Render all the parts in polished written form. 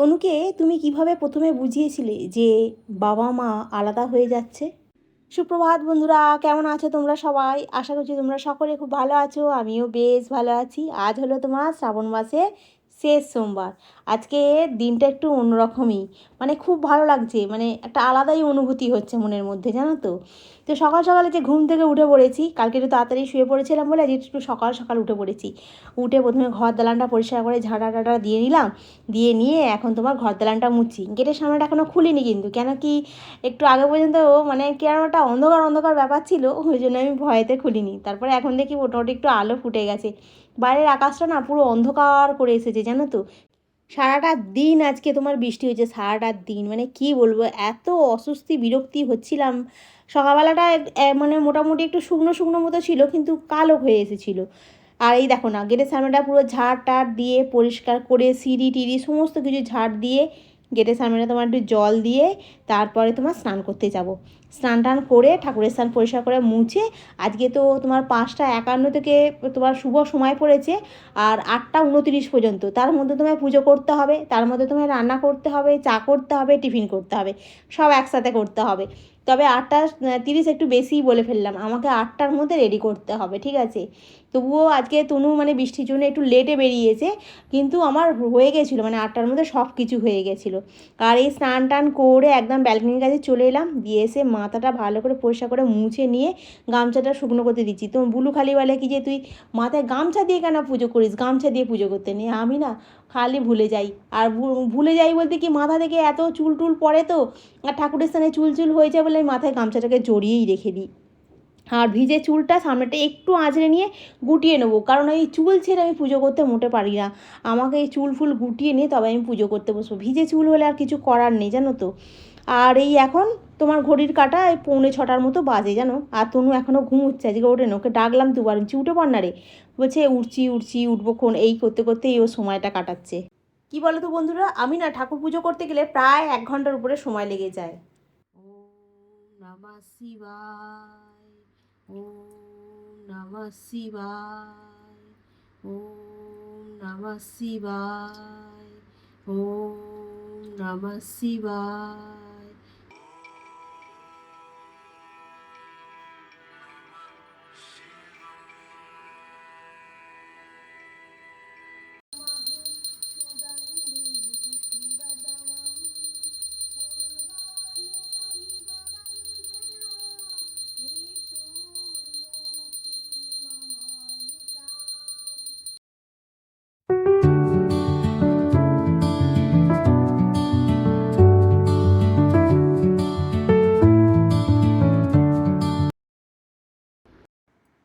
তনুকে তুমি কিভাবে প্রথমে বুঝিয়েছিলে যে বাবা মা আলাদা হয়ে যাচ্ছে? সুপ্রভাত বন্ধুরা, কেমন আছো তোমরা সবাই? আশা করছি তোমরা সকলে খুব ভালো আছো। আমিও বেশ ভালো আছি। আজ হলো তোমার শ্রাবণ মাসের শেষ সোমবার। আজকে দিনটা একটু অন্যরকমই, মানে খুব ভালো লাগছে, মানে একটা আলাদাই অনুভূতি হচ্ছে মনের মধ্যে, জানো তো। তো সকাল সকালে যে ঘুম থেকে উঠে পড়েছি, কালকে একটু তাড়াতাড়ি শুয়ে পড়েছিলাম বলে আজ একটু সকাল সকাল উঠে পড়েছি। উঠে প্রথমে ঘর দালানটা পরিষ্কার করে ঝাড়া টাড়া দিয়ে নিলাম, দিয়ে নিয়ে এখন তোমার ঘর দালানটা মুছছি। গেটের সামনেটা এখনও খুলিনি কিন্তু, কেন কি একটু আগে পর্যন্ত মানে কি আর একটা অন্ধকার অন্ধকার ব্যাপার ছিল, ওই জন্য আমি ভয়েতে খুলিনি। তারপরে এখন দেখি মোটামুটি একটু আলো ফুটে গেছে। বাইরের আকাশটা না পুরো অন্ধকার করে এসেছে, জানো তো। সারাটা দিন আজকে তোমার বৃষ্টি হয়েছে, সারাটা দিন, মানে কি বলবো, এত অস্বস্তি বিরক্তি হচ্ছিলাম। সকালবেলাটা মানে মোটামুটি একটু শুকনো শুকনো মতো ছিল, কিন্তু কালো হয়ে এসেছিলো। আর এই দেখো না, গেটের সামনেটা পুরো ঝাড় টাড় দিয়ে পরিষ্কার করে সিঁড়ি টিড়ি সমস্ত কিছু ঝাড় দিয়ে গেটের সামনেটা তোমার একটু জল দিয়ে তারপরে তোমার স্নান করতে যাব। স্নান টান করে ঠাকুরের স্থান পরিষ্কার করে মুছে, আজকে তো তোমার 5টা 51 থেকে তোমার শুভ সময় পড়েছে, আর 8টা 29 পর্যন্ত, তার মধ্যে তোমায় পুজো করতে হবে, তার মধ্যে তোমায় রান্না করতে হবে, চা করতে হবে, টিফিন করতে হবে, সব একসাথে করতে হবে। তবে 8টা 30 একটু বেশিই বলে ফেললাম, আমাকে 8টার মধ্যে রেডি করতে হবে, ঠিক আছে। তবুও আজকে তনু মানে বৃষ্টির জন্য একটু লেটে বেরিয়েছে, কিন্তু আমার হয়ে গেছিলো, মানে 8টার মধ্যে সব কিছু হয়ে গেছিলো। আর এই স্নান টান করে একদম ব্যালকনির কাছে চলে এলাম, দিয়ে এসে মাথাটা ভালো করে পরিষ্কার করে মুছে নিয়ে গামছাটা শুকনো করতে দিচ্ছি। তো বুলু খালি বলে কি যে তুই মাথায় গামছা দিয়ে কেন পুজো করিস, গামছা দিয়ে পুজো করতে নেই। আমি না খালি ভুলে যাই, আর ভুলে যাই বলতে কি মাথা থেকে এত চুল টুল পড়ে তো, আর ঠাকুরের স্থানে চুল চুল হয়ে যায় বলে আমি মাথায় গামছাটাকে জড়িয়েই রেখে দিই। আর ভিজে চুলটা সামনেটা একটু আঁচড়ে নিয়ে গুটিয়ে নেবো, কারণ এই চুল ছেড়ে আমি পুজো করতে মোটে পারি না। আমাকে এই চুল ফুল গুটিয়ে নিয়ে তবে আমি পুজো করতে বসবো। ভিজে চুল হলে আর কিছু করার নেই, জানো তো। আর এই এখন তোমার ঘড়ির কাঁটা এই 5:45 মতো বাজে, জানো। আর তনু এখনও ঘুমোচ্ছে, আজকে ওঠে না, ওকে ডাকলাম দুবার, উঠে পড় না রে। বলছে উঠছি উঠছি উঠবো ক্ষণ, এই করতে করতেই ও সময়টা কাটাচ্ছে। কি বলো তো বন্ধুরা, আমি না ঠাকুর পুজো করতে গেলে প্রায় 1 ঘন্টার উপরে সময় লেগে যায়। ওম নমঃ শিবায়, ওম নমঃ শিবায়, ওম নমঃ শিবায়, ওম নমঃ শিবায়।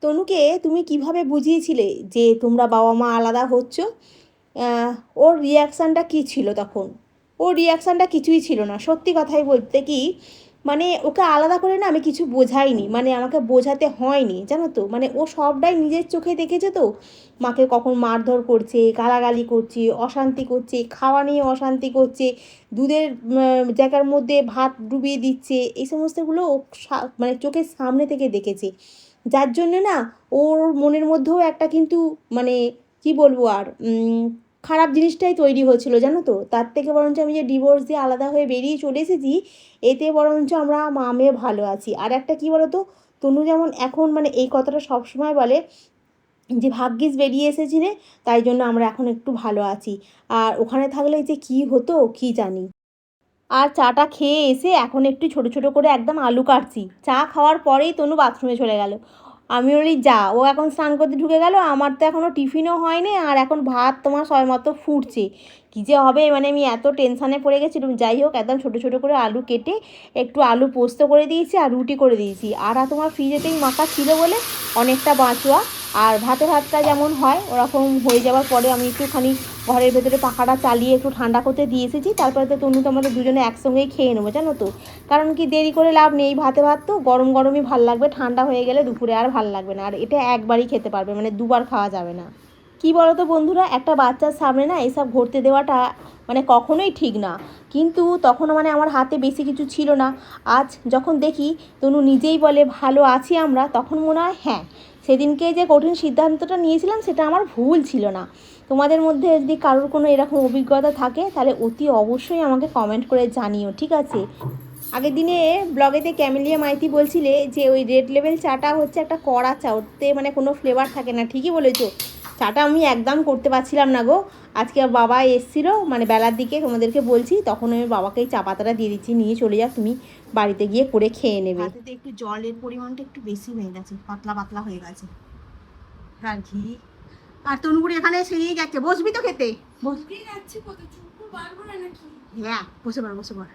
তনুকে তুমি কিভাবে বুঝিয়েছিলে যে তোমরা বাবা মা আলাদা হচ্ছ? আহ, ওর রিয়াকশানটা কী ছিল তখন? ওর রিয়াকশানটা কিছুই ছিল না, সত্যি কথাই বলতে কি, মানে ওকে আলাদা করে না আমি কিছু বোঝাইনি, মানে আমাকে বোঝাতে হয়নি, জানো তো। মানে ও সবটাই নিজের চোখে দেখেছে তো, মাকে কখন মারধর করছে, গালাগালি করছে, অশান্তি করছে, খাওয়া নিয়ে অশান্তি করছে, দুধের জায়গার মধ্যে ভাত ডুবিয়ে দিচ্ছে, এই সমস্তগুলো ও মানে চোখের সামনে থেকে দেখেছে। যার জন্যে না ওর মনের মধ্যেও একটা কিন্তু মানে কি বলবো আর খারাপ জিনিসটাই তৈরি হয়েছিল, জানো তো। তার থেকে বরঞ্চ আমি যে ডিভোর্স দিয়ে আলাদা হয়ে বেরিয়ে চলে এসেছি, এতে বরঞ্চ আমরা মা মেয়ে ভালো আছি। আর একটা কী বলো তো, তনু যেমন এখন মানে এই কথাটা সবসময় বলে যে ভাগ্যিস বেরিয়ে এসেছিলে, তাই জন্য আমরা এখন একটু ভালো আছি। আর ওখানে থাকলে যে কী হতো কী জানি। আর চাটা খেয়ে এসে এখন একটু ছোট ছোট করে একদম আলু কাটছি। চা খাওয়ার পরেই তনু বাথরুমে চলে গেল। আমি বলি যা, ও এখন স্নান করতে ঢুকে গেল, আমার তো এখনও টিফিনও হয়নি, আর এখন ভাত তোমার সবেমাত্র ফুটছে। কী যে হবে, মানে আমি এত টেনশানে পড়ে গেছিলাম। যাই হোক, একদম ছোটো ছোটো করে আলু কেটে একটু আলু পোস্ত করে দিয়েছি আর রুটি করে দিয়েছি। আর তোমার ফ্রিজেতেই মাখা ছিল বলে অনেকটা বাঁচোয়া। আর ভাতটা যেমন হয় ওরকম হয়ে যাওয়ার পরে আমি একটুখানি ঘরের ভেতরে পাখাটা চালিয়ে একটু ঠান্ডা করতে দিয়ে এসেছি। তারপরে তো তনু তো আমাদের দুজনে একসঙ্গেই খেয়ে নেবো, জানো তো। কারণ কি, দেরি করে লাভ নেই, ভাত তো গরম গরমই ভাল লাগবে, ঠান্ডা হয়ে গেলে দুপুরে আর ভাল লাগবে না। আর এটা একবারই খেতে পারবে, মানে দুবার খাওয়া যাবে না। কি বলো তো বন্ধুরা, একটা বাচ্চার সামনে না এসব ঘটতে দেওয়াটা মানে কখনোই ঠিক না। কিন্তু তখনও মানে আমার হাতে বেশি কিছু ছিল না। আজ যখন দেখি তনু নিজেই বলে ভালো আছি আমরা, তখন মনে হয় হ্যাঁ, সেদিনকে যে কঠিন সিদ্ধান্তটা নিয়েছিলাম সেটা আমার ভুল ছিল না। তোমাদের মধ্যে যদি কারোর কোনো এরকম অভিজ্ঞতা থাকে তাহলে অতি অবশ্যই আমাকে কমেন্ট করে জানিও, ঠিক আছে? আগের দিনে ব্লগেতে ক্যামেলিয়া মাইতি বলছিলে যে ওই রেড লেবেল চাটা হচ্ছে একটা কড়া চা, ওতে মানে কোনো ফ্লেভার থাকে না। ঠিকই বলেছো, চাটা আমি একদম করতে পারছিলাম না গো। আজকে বাবা এসেছিলো মানে বেলার দিকে, তোমাদেরকে বলছি, তখন আমি বাবাকে এই চা পাতাটা দিয়ে দিচ্ছি, নিয়ে চলে যাও, তুমি বাড়িতে গিয়ে করে খেয়ে নেবে। হাতেতে একটু জলের পরিমাণটা একটু বেশি হয়ে গেছে, পাতলা পাতলা হয়ে গেছে। আর ঘি আর তনুগুড়ি এখানে সেরেই গেছে। বসবি তো খেতে? বসবেই যাচ্ছি, কত চুপ পারবো না নাকি? হ্যাঁ, বসে পড় বসে পড়।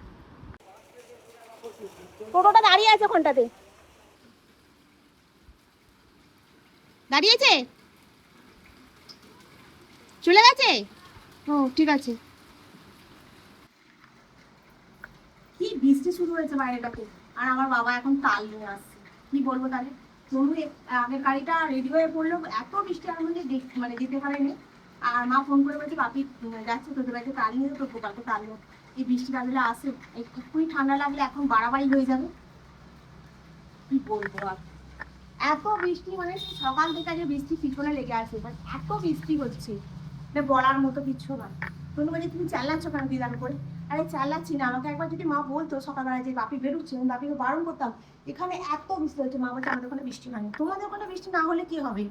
টোটোটা দাঁড়িয়ে আছে ওখানটাতে। দাঁড়িয়েছে? চলে গেছে? ও ঠিক আছে। কি বৃষ্টি শুরু হয়েছে বাইরেটাতে, আর আমার বাবা এখন তাল নিয়ে আসছে। কি বলবো তাহলে, তনু আগের গাড়িটা রেডি হয়ে পড়লো, এত বৃষ্টি আর মধ্যে মানে যেতে পারেনি। আর মা ফোন করে বলছে বাপি যাচ্ছে তোদের বাড়িতে তাল নিয়ে, তো গোপালকে তাল নিয়ে। এই বৃষ্টি বাদলে আসে, একটুখানি ঠান্ডা লাগলে এখন বাড়াবাড়ি হয়ে যাবে। কি বলবো আর, এত বৃষ্টি মানে সকাল থেকে যে বৃষ্টি পিছনে লেগে আছে, মানে এত বৃষ্টি হচ্ছে বলার মতো কিছু না। কোনো মানে তুমি চালাচ্ছ কেন দিদার করে? আরে চালাচ্ছি না, আমাকে একবার যদি মা বলতো সকালবেলায় যে বাপি বেরোচ্ছে, আমি বাপিকে বারণ করতাম। এখানে এত বৃষ্টি হচ্ছে, মা বলছে আমাদের ওখানে বৃষ্টি হয়নি। তোমাদের ওখানে বৃষ্টি না হলে কি হবে?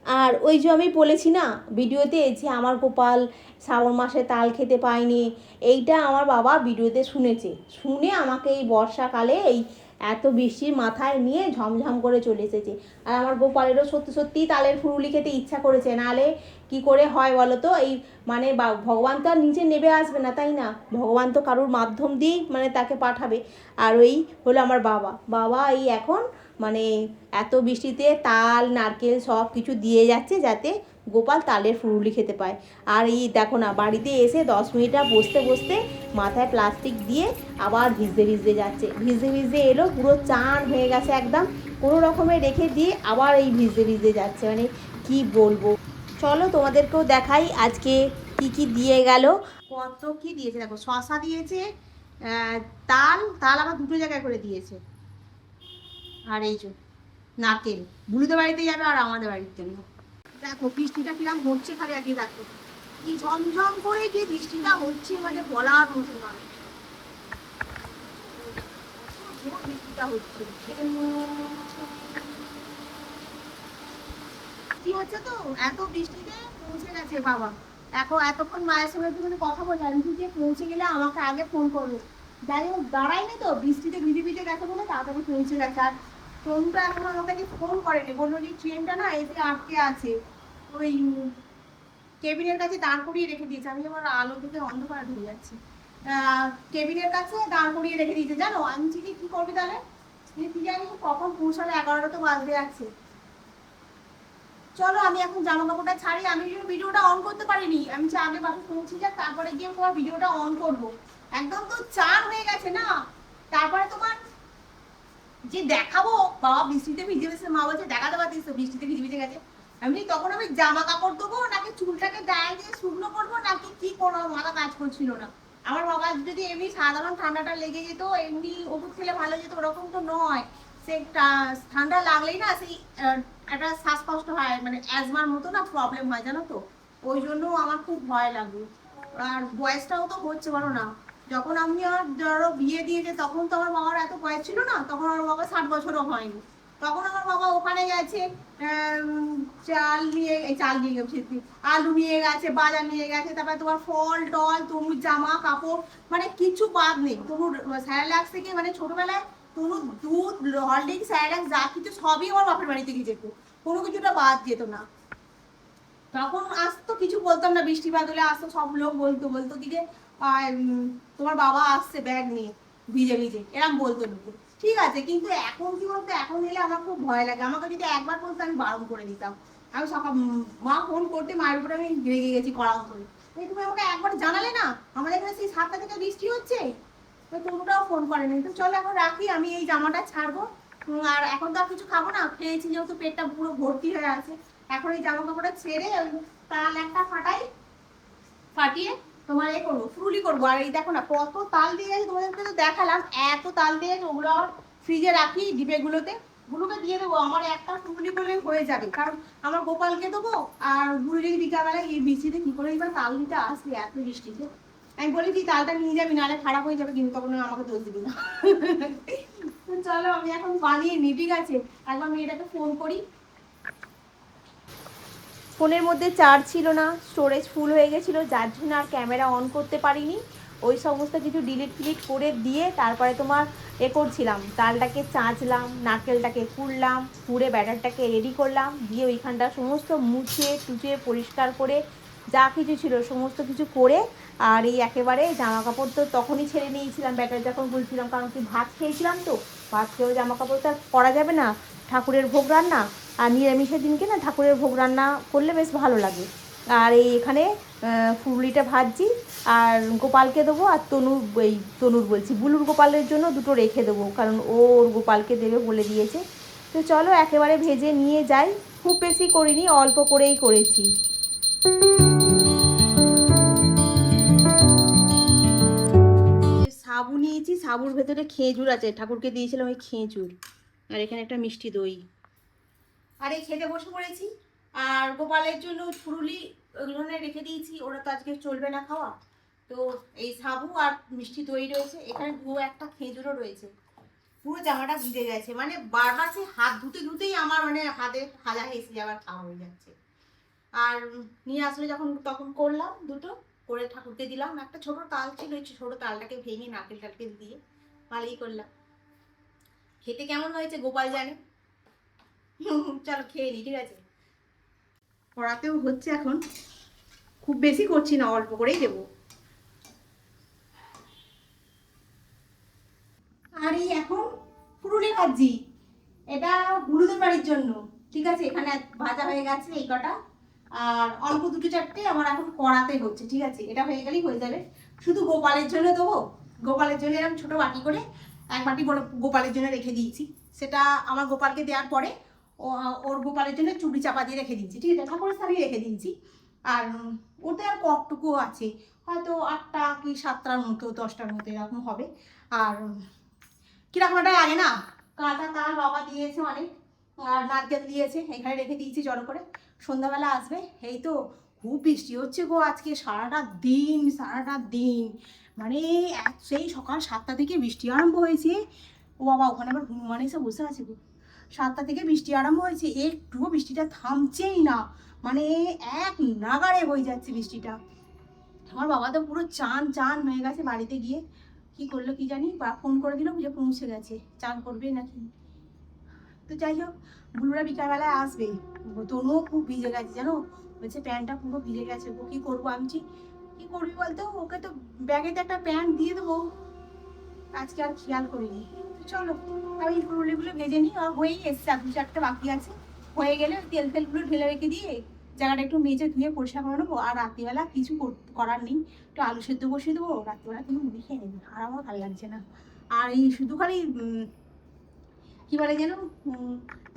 আর ওই যে আমি বলেছি না ভিডিওতে যে আমার গোপাল শ্রাবণ মাসে তাল খেতে পায়নি, এইটা আমার বাবা ভিডিওতে শুনেছে, শুনে আমাকে এই বর্ষাকালে এই এত বৃষ্টির মাথায় নিয়ে ঝমঝম করে চলে এসেছে। আর আমার গোপালেরও সত্যি সত্যিই তালের ফুরুলি খেতে ইচ্ছা করেছে, নাহলে কি করে হয় বলো তো? এই মানে ভগবান তো আর নিচে নেমে আসবে না, তাই না? ভগবান তো কারুর মাধ্যম দিয়েই মানে তাকে পাঠাবে। আর ওই হলো আমার বাবা, বাবা এই এখন মানে এত বৃষ্টিতে তাল নারকেল সব কিছু দিয়ে যাচ্ছে যাতে গোপাল তালের ফুরুলি খেতে পায়। আর এই দেখো না, বাড়িতে এসে 10 মিনিট বসতে বসতে মাথায় প্লাস্টিক দিয়ে আবার ভিজতে ভিজতে যাচ্ছে, ভিজতে ভিজতে এলো, পুরো চান হয়ে গেছে একদম, কোনো রকমে রেখে দিয়ে আবার এই ভিজতে ভিজতে যাচ্ছে, মানে কি বলবো। চলো তোমাদেরকেও দেখাই আজকে কি কি দিয়ে গেল। কত কি দিয়েছে দেখো, শশা দিয়েছে, তাল তাল আবার দুটো জায়গায় করে দিয়েছে। আর এই যে নারকেল, বুলুদের বাড়িতে যাবে আর আমাদের বাড়ির জন্য। দেখো বৃষ্টিটা কিরম হচ্ছে, খালি আগে দেখো কি ঝমঝম করে যে বৃষ্টিটা হচ্ছে, মানে বলার মতো নয়। বৃষ্টিটা হচ্ছে কি হচ্ছে তো, এত বৃষ্টিতে পৌঁছে গেছে বাবা। এতক্ষণ মায়ের সঙ্গে একটুখানি কথা বলে আমি যে পৌঁছে গেলে আমাকে আগে ফোন করবে। যাই হোক দাঁড়াইনি তো, বৃষ্টিতে ভিজে ভিজে গেছে বলে তাড়াতাড়ি পৌঁছে গেছে। আর ফোনটা এখন আমাকে ফোন করেনি, বললো যে ট্রেনটা না এসে আটকে আছে, ওই কেবিনের কাছে দাঁড় করিয়ে রেখে দিয়েছে। আমি আমার আলো থেকে অন্ধকার ঢুকে যাচ্ছি, কেবিনের কাছে দাঁড় করিয়ে রেখে দিয়েছে। জানো আমি ঠিক কি করবি তাহলে, কি জানি কখন পৌঁছালে, 11টা তো বাজতে যাচ্ছে। চলো আমি এখন জামা কাপড়টা ছাড়ি, আমি ভিডিওটা অন করতে পারিনি, আমি আগে বাসে পৌঁছে যাক তারপরে গিয়ে তোমার ভিডিওটা অন করব। একদম তো চার হয়ে গেছে না, তারপরে তোমার যে দেখাবো বাবা বৃষ্টিতে ভিজে গেছে, মা বলছে দেখাতে পারতিস তো বৃষ্টিতে ভিজে ভিজে গেছে। আমি তখন আমি জামা কাপড় দেবো নাকি চুলটাকে গায়ে দিয়ে শুকনো করবো নাকি কি করবো, মাথা কাজ করছিল না। আমার বাবা যদি এমনি সাধারণ ঠান্ডাটা লেগে যেত, এমনি ওষুধ খেলে ভালো যেত, ওরকম তো নয়। সে ঠান্ডা লাগলেই না সেই একটা শ্বাসকষ্ট হয়, মানে অ্যাজমার মতো না প্রবলেম হয় জানো তো। ওই জন্য আমার খুব ভয় লাগে। আর বয়সটাও তো হচ্ছে বলো না, যখন আমি আমার ধরো বিয়ে দিয়েছে তখন তো আমার বাবার এত বয়স ছিল না, তখন আমার বাবা 60 বছরও হয়নি। তখন আমার বাবা ওখানে গেছে, চাল নিয়ে গেছে, আলু নিয়ে গেছে, বাজার নিয়ে গেছে, তারপরে তোমার ফল টল তনুর জামা কাপড়, মানে কিছু বাদ নেই। তনুর স্যারেলাক্স থেকে মানে ছোটবেলায় তনুর দুধ হরলিক্স স্যারেলাক্স যা কিছু সবই আমার বাপের বাড়ি থেকে যেত, কোনো কিছুটা বাদ যেত না। তখন আসতো কিছু বলতাম না, বৃষ্টি বাদলে আসতো, সব লোক বলতো বলতো কি যে তোমার বাবা আসছে ব্যাগ নিয়ে ভিজে ভিজে, এরম বলতো লোকে। ঠিক আছে, কিন্তু এখন কি বলতো, এখন এলে আমার খুব ভয় লাগে। আমাকে যদি একবার বলতো আমি বারণ করে দিতাম। আমি সকাল মা ফোন করতে, মায়ের উপরে আমি রেগে গেছি কড়া করে, তুমি আমাকে একবার জানালে না, আমাদের এখানে সেই 7টা থেকে বৃষ্টি হচ্ছে, তো তনুটাও ফোন করেনি। তো চলো এখন রাখি, আমি এই জামাটা ছাড়বো। আর এখন তো আর কিছু খাবো না, খেয়েছি যেহেতু পেটটা পুরো ভর্তি হয়ে আছে, এখন এই জামা কাপড়টা ছেড়ে ওই তাল একটা ফাটিয়ে তোমার এ করবো, ফুরুলি করবো। আর এই দেখো না কত তাল দিয়ে গেছে, তোমাদেরকে তো দেখালাম এত তাল দিয়ে গেছে। ওগুলো ফ্রিজে রাখি ডিবেগুলোতে, গুলোকে দিয়ে দেবো। আমার একটা ফুরুলি করলে হয়ে যাবে, কারণ আমার গোপালকে দেবো। আর বুড়ি বিকালবেলায় এই বৃষ্টিতে কি করে এবার তাল দিতে আসবে এত বৃষ্টিতে। আমি বলি তুই তালটা নিয়ে যাবি, নাহলে খারাপ হয়ে যাবে, কিন্তু তখন আমাকে দোষ দিবি না। চলো আমি এখন বানিয়ে নি, ঠিক আছে? একবার মেয়েটাকে ফোন করি। ফোনের মধ্যে চার্জ ছিল না, স্টোরেজ ফুল হয়ে গেছিলো, যার জন্য আর ক্যামেরা অন করতে পারিনি। ওই সমস্ত কিছু ডিলিট করে দিয়ে তারপরে তোমার করছিলাম, তালটাকে চাঁচলাম, নারকেলটাকে কুড়লাম, কুড়ে ব্যাটারটাকে রেডি করলাম, দিয়ে ওইখানটা সমস্ত মুছে টুচে পরিষ্কার করে যা কিছু ছিল সমস্ত কিছু করে। আর এই একেবারে জামা কাপড় তো তখনই ছেড়ে নিয়েছিলাম ব্যাটার যখন গুলছিলাম, কারণ কি ভাত খেয়েছিলাম, তো ভাত খেয়েও জামা কাপড় তো আর পরা যাবে না, ঠাকুরের ভোগ রান্না। আর নিরামিষের দিনকে না ঠাকুরের ভোগ রান্না করলে বেশ ভালো লাগে। আর এই এখানে ফুলুরিটা ভাজছি, আর গোপালকে দেবো। আর তনুর বলছি, বুলুর গোপালের জন্য দুটো রেখে দেবো, কারণ ওর গোপালকে দেবে বলে দিয়েছে। তো চলো একেবারে ভেজে নিয়ে যাই। খুব বেশি করিনি, অল্প করেই করেছি। সাবু নিয়েছি, সাবুর ভেতরে খেজুর আছে, ঠাকুরকে দিয়েছিলাম ওই খেজুর। আর এখানে একটা মিষ্টি দই। আর এই খেতে বসে পড়েছি। আর গোপালের জন্য ফুরুলি ওগুলো রেখে দিয়েছি, ওরা তো আজকে চলবে না খাওয়া। তো এই সাবু আর মিষ্টি দই রয়েছে, এখানে একটা খেজুরও রয়েছে। পুরো জামাটা ভিজে গেছে, মানে বারবার সে হাত ধুতেই আমার মানে হাতে হাজা হেসে যাওয়ার খাওয়া হয়ে যাচ্ছে। আর নিয়ে আসলে যখন তখন করলাম দুটো করে ঠাকুরকে দিলাম। একটা ছোট তাল ছিল, এই ছোট তালটাকে ভেঙে নারকেল টালকেল দিয়ে ভালোই করলাম। খেতে কেমন হয়েছে গোপাল জানে। চলো খেয়ে নি, ঠিক আছে? কড়াতেও হচ্ছে এখন, খুব বেশি করছি না, অল্প করেই দেবো। আর এই এখন ফুরুলি ভাজি, এটা হলুদের বাড়ির জন্য, ঠিক আছে? এখানে ভাজা হয়ে গেছে এই কটা, আর অল্প দুটো চারটে আমার এখন কড়াতে হচ্ছে, ঠিক আছে? এটা হয়ে গেলেই হয়ে যাবে। শুধু গোপালের জন্য দেবো। গোপালের জন্য এরকম ছোটো বাটি করে এক বাটি বড় গোপালের জন্য রেখে দিয়েছি। সেটা আমার গোপালকে দেওয়ার পরে ওর গোপালের জন্য চুড়ি চাপা দিয়ে রেখে দিয়েছি, ঠিক আছে? ঠাকুরের সারি রেখে দিয়েছি। আর ওতে আর কতটুকু আছে, হয়তো 8টা কি 7টার মতো 10টার মতো এরকম হবে। আর কিরকম একটা লাগে না, কাঁচা তাল বাবা দিয়েছে অনেক, আর নারকেল দিয়েছে, এখানে রেখে দিয়েছি জড়ো করে। সন্ধ্যাবেলা আসবে। এই তো খুব বৃষ্টি হচ্ছে গো আজকে, সারাটা দিন মানে সেই সকাল 7টা থেকে বৃষ্টি আরম্ভ হয়েছে। ও বাবা, ওখানে আবার হনুমান এসে বসে আছে গো। 7টা থেকে বৃষ্টি আরম্ভ হয়েছে, একটুও বৃষ্টিটা থামছেই না, মানে এক নাগাড়ে বয়ে যাচ্ছে বৃষ্টিটা। আমার বাবা তো পুরো চান হয়ে গেছে, বাড়িতে গিয়ে কি করলো কি জানি, বা ফোন করে দিল যে পৌঁছে গেছে, চান করবে নাকি। তো যাই হোক, বুলুরা বিকালবেলায় আসবে। তনুও খুব ভিজে গেছে জানো, বলছে প্যান্টটা পুরো ভিজে গেছে। ও কি করবো, আমি কি করবি বলতো, ওকে তো ব্যাগেতে একটা প্যান্ট দিয়ে দেবো, আজকে আর খেয়াল করিনি। তো চলো আমি ফুলগুলো ভেজে নিই, আর হয়েই এসছে, আর 2-4টে বাকি আছে। হয়ে গেলে তেলগুলো ঢেলে রেখে দিয়ে জায়গাটা একটু মেজে ধুয়ে পরিষ্কার করে নেবো। আর রাত্রিবেলা কিছু করার নেই, একটু আলু সেদ্ধ বসিয়ে দেবো, রাত্রিবেলা তুমি মুড়ি খেয়ে নেবে, আর আমার ভালো লাগছে না। আর এই শুধু খালি কি বলে যেন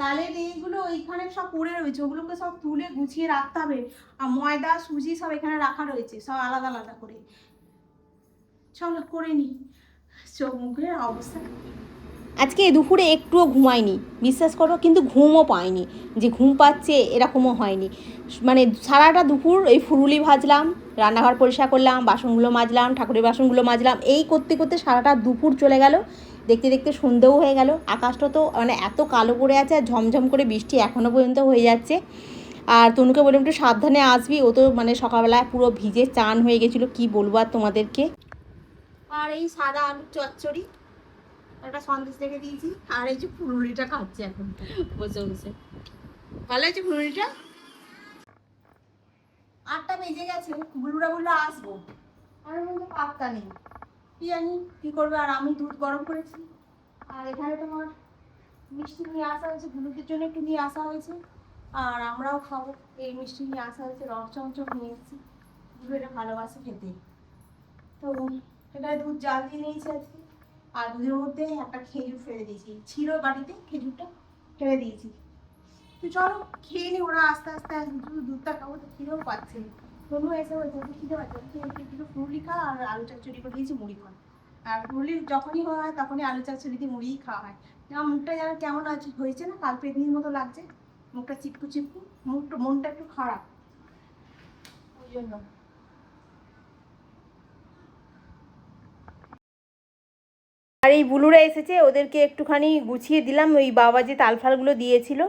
তালের এইগুলো এইখানে সব পড়ে রয়েছে, ওগুলোকে সব তুলে গুছিয়ে রাখতে হবে। আর ময়দা সুজি সব এখানে রাখা রয়েছে, সব আলাদা আলাদা করে। চলো করে নি, চোখ মুখের অবস্থা। আজকে দুপুরে একটুও ঘুমাইনি, বিশ্বাস করো, কিন্তু ঘুমও পাইনি, যে ঘুম পাচ্ছে এরকমও হয়নি। মানে সারাটা দুপুর এই ফুরুলি ভাজলাম, রান্নাঘর পরিষ্কার করলাম, বাসনগুলো মাজলাম, ঠাকুরের বাসনগুলো মাজলাম, এই করতে করতে সারাটা দুপুর চলে গেল। দেখতে দেখতে সন্ধেও হয়ে গেল। আকাশটা তো মানে এত কালো করে আছে, আর ঝমঝম করে বৃষ্টি এখনও পর্যন্ত হয়ে যাচ্ছে। আর তনুকে বললাম একটু সাবধানে আসবি, ও তো মানে সকালবেলায় পুরো ভিজে চান হয়ে গেছিলো, কি বলবো আর তোমাদেরকে। আর এই সাদা আলুর চচ্চড়ি, একটা সন্দেশ রেখে দিয়েছি। আর এই যে ফুলুরিটা খাচ্ছে এখন বসে বসে। ভালো হয়েছে ফুলুরিটা। 8টা বেজে গেছে, বুলুরা বললো আসবো, আর বলতে পাত্তা নেই, কি জানি কি করবে। আর আমি দুধ গরম করেছি, আর এখানে তোমার মিষ্টি নিয়ে আসা হয়েছে, বুলুদের জন্য একটু নিয়ে আসা হয়েছে, আর আমরাও খাবো। এই মিষ্টি নিয়ে আসা হয়েছে, রস চমচম নিয়ে এসেছি, বুলু এটা ভালোবাসে খেতে। তো এটাই দুধ জাল দিয়ে নিয়েছি আজকে। আর দুধের মধ্যে একটা খেজুর ফেলে দিয়েছি, ছিল বাড়িতে খেজুরটা ফেলে দিয়েছি। তো চলো খেয়ে নি, ওরা আস্তে আস্তে দুধটা খাবো, তো খিদেও পাচ্ছে। তনু এসে বলছে ওকে খিদে পাচ্ছে, একটু ফুরুলি খা আর আলু চচ্চড়ি করে দিয়েছি, মুড়ি খাওয়া। আর ফুরুলি যখনই হয় তখনই আলু চচ্চড়ি দিয়ে মুড়িই খাওয়া হয়। আমার মুখটা যেন কেমন আছে হয়েছে না, কাল পেতনির মতো লাগছে, মুখটা চিপকু চিপকু, মনটা একটু খারাপ ওই জন্য। আর এই বুলুরা এসেছে, ওদেরকে একটুখানি গুছিয়ে দিলাম, ওই বাবা যে তালফালগুলো দিয়েছিল।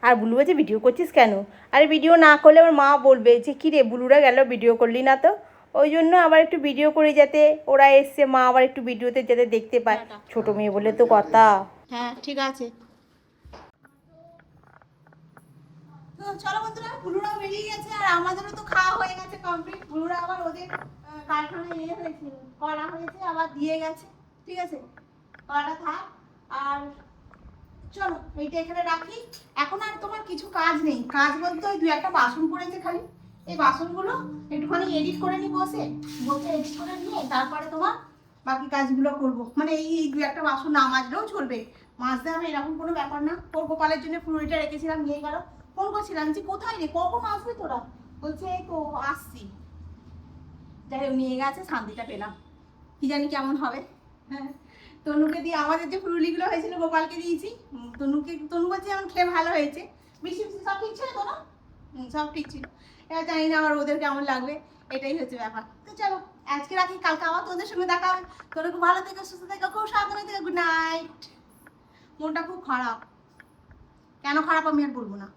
আর বুলু বলছে ভিডিও করছিস কেন? আরে ভিডিও না করলে আমার মা বলবে যে কী রে বুলুরা গেল ভিডিও করলি না তো। ওই জন্য আবার একটু ভিডিও করে, যাতে ওরা এসছে মা আবার একটু ভিডিওতে যাতে দেখতে পায়, ছোটো মেয়ে বলে তো কথা। হ্যাঁ ঠিক আছে। তো চলো বন্ধুরা, বুলুরাও বেরিয়ে গেছে আর আমাদেরও তো খাওয়া হয়ে গেছে কমপ্লিট। বুলুরা আবার ওদের কারখানায় হয়েছে, করা হয়েছে, আবার দিয়ে গেছে। ঠিক আছে, করাটা থাক। আর চলো এইটা এখানে রাখি। এখন আর তোমার কিছু কাজ নেই, কাজ বলতে ওই 2-1টা বাসন পড়েছে খালি, এই বাসনগুলো একটুখানি এডিট করে নি, বসে বসে এডিট করে নিয়ে তারপরে তোমার বাকি কাজগুলো করব। মানে এই 2-1টা বাসন না মাজলেও চলবে, মাজতে হবে এরকম কোনো ব্যাপার না। তোর গোপালের জন্য ফুলটা রেখেছিলাম, নিয়ে গেল। ফোন করছিলাম যে কোথায় রে, কখন আসবে তোরা? বলছে এই তো আসছি। যাই হোক নিয়ে গেছে, শান্তিটা পেলাম। কি জানি কেমন হবে। হ্যাঁ, তনুকে দিয়ে আমাদের যে ফুলুলিগুলো হয়েছিল গোপালকে দিয়েছি। তনু বলছে আমার খেয়ে ভালো হয়েছে। মিষ্টি মিষ্টি সব ঠিক ছিল তো না? সব ঠিক ছিল। এবার জানি না আবার ওদের কেমন লাগবে, এটাই হচ্ছে ব্যাপার। তো চলো আজকে রাখি, কালকে আবার তোদের সঙ্গে দেখা হবে। তোরা খুব ভালো থেকো, সুস্থ থেকো, খুব সাবধানে থেকো। Good night. মনটা খুব খারাপ, কেন খারাপ আমি আর বলবো না।